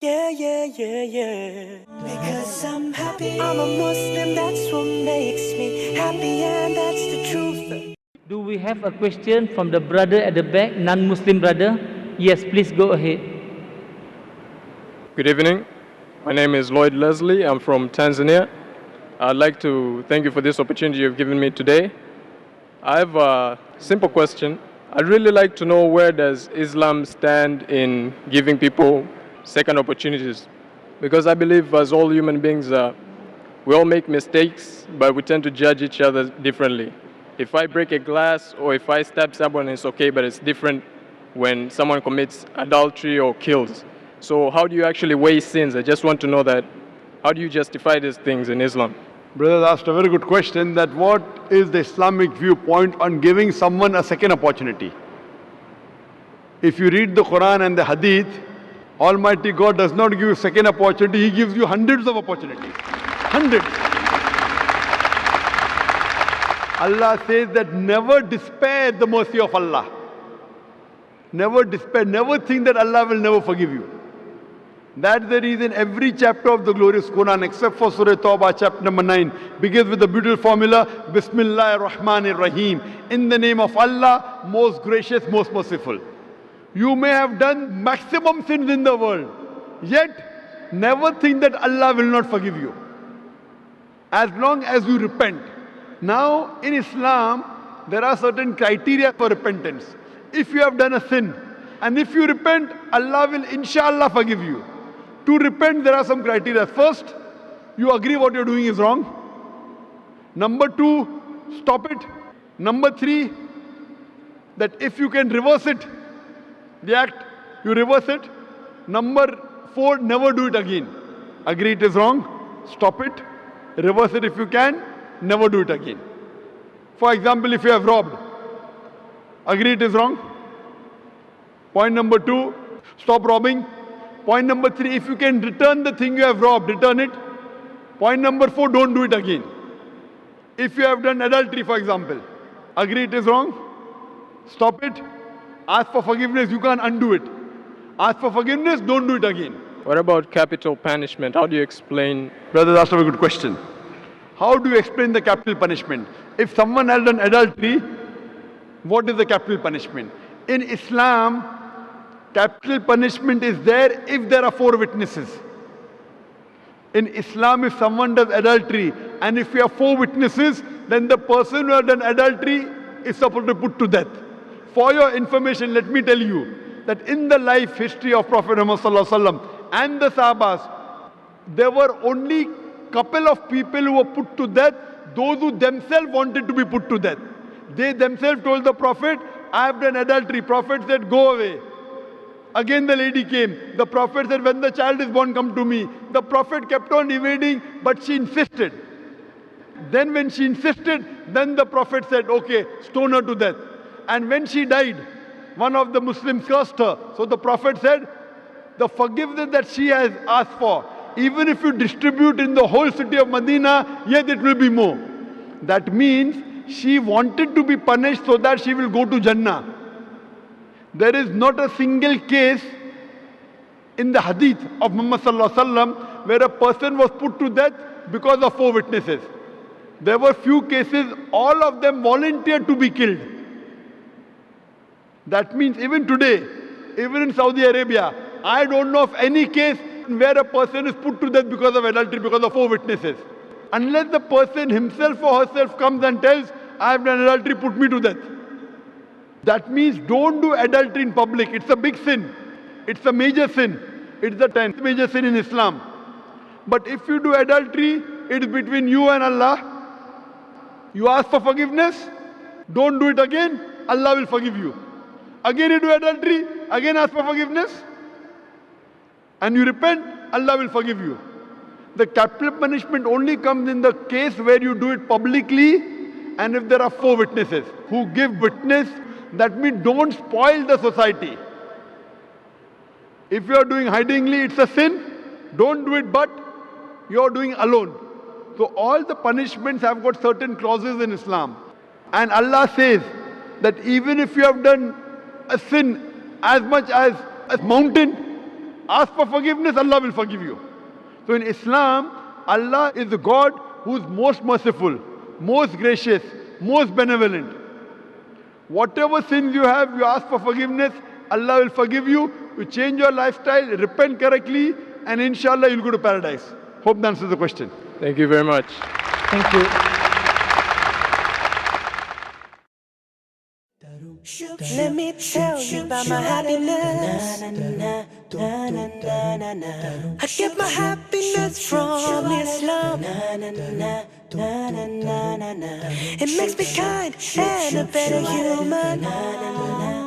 Yeah, yeah, yeah, yeah. Because I'm happy. I'm a Muslim, that's what makes me happy, and that's the truth. Do we have a question from the brother at the back, non-Muslim brother? Yes, please go ahead. Good evening. My name is Lloyd Leslie. I'm from Tanzania. I'd like to thank you for this opportunity you've given me today. I have a simple question. I'd really like to know, where does Islam stand in giving people second opportunities? Because I believe, as all human beings, we all make mistakes, but we tend to judge each other differently. If I break a glass or if I stab someone, it's okay, but it's different when someone commits adultery or kills. So how do you actually weigh sins? I just want to know that. How do you justify these things in Islam? Brother asked a very good question, that what is the Islamic viewpoint on giving someone a second opportunity? If you read the Quran and the Hadith, Almighty God does not give you second opportunity, He gives you hundreds of opportunities. Hundreds. Allah says that never despair the mercy of Allah. Never despair, never think that Allah will never forgive you. That's the reason every chapter of the glorious Quran, except for Surah Tawbah, chapter number 9, begins with the beautiful formula, Bismillah ar-Rahman ar-Rahim. In the name of Allah, most gracious, most merciful. You may have done maximum sins in the world, yet never think that Allah will not forgive you, as long as you repent. Now, in Islam, there are certain criteria for repentance. If you have done a sin, and if you repent, Allah will inshallah forgive you. To repent, there are some criteria. First, you agree what you're doing is wrong. Number two, stop it. Number three, that if you can reverse it, the act, you reverse it. Number four, never do it again. Agree it is wrong, stop it, reverse it if you can, never do it again. For example, if you have robbed, agree it is wrong. Point number two, stop robbing. Point number three, if you can return the thing you have robbed, return it. Point number four, don't do it again. If you have done adultery, for example, agree it is wrong, stop it, ask for forgiveness, you can't undo it. Ask for forgiveness, don't do it again. What about capital punishment? How do you explain? Brother, that's a very good question. How do you explain the capital punishment? If someone has done adultery, what is the capital punishment? In Islam, capital punishment is there if there are 4 witnesses. In Islam, if someone does adultery and if we have 4 witnesses, then the person who has done adultery is supposed to be put to death. For your information, let me tell you that in the life history of Prophet Muhammad Sallallahu Alaihi Wasallam and the Sahabas, there were only couple of people who were put to death, those who themselves wanted to be put to death. They themselves told the Prophet, I have done adultery. Prophet said, go away. Again the lady came. The Prophet said, when the child is born, come to me. The Prophet kept on evading, but she insisted. Then when she insisted, then the Prophet said, okay, stone her to death. And when she died, one of the Muslims cursed her. So the Prophet said, the forgiveness that she has asked for, even if you distribute in the whole city of Medina, yet it will be more. That means she wanted to be punished so that she will go to Jannah. There is not a single case in the hadith of Muhammad Sallallahu Alaihi Wasallam where a person was put to death because of 4 witnesses. There were few cases, all of them volunteered to be killed. That means even today, even in Saudi Arabia, I don't know of any case where a person is put to death because of adultery, because of 4 witnesses. Unless the person himself or herself comes and tells, I have done adultery, put me to death. That means don't do adultery in public. It's a big sin. It's a major sin. It's the 10th major sin in Islam. But if you do adultery, it's between you and Allah. You ask for forgiveness, don't do it again, Allah will forgive you. Again you do adultery, again ask for forgiveness, and you repent, Allah will forgive you. The capital punishment only comes in the case where you do it publicly and if there are 4 witnesses who give witness. That means don't spoil the society. If you are doing hidingly, it's a sin. Don't do it, but you are doing alone. So all the punishments have got certain clauses in Islam. And Allah says that even if you have done a sin as much as a mountain, Ask for forgiveness, Allah will forgive you. So in Islam, Allah is the God who is most merciful, most gracious, most benevolent. Whatever sins you have, you ask for forgiveness, Allah will forgive you. You change your lifestyle, repent correctly, and inshallah you'll go to paradise. Hope that answers the question. Thank you very much. Thank you. Let me tell you about my happiness. I get my happiness from Islam. It makes me kind and a better human.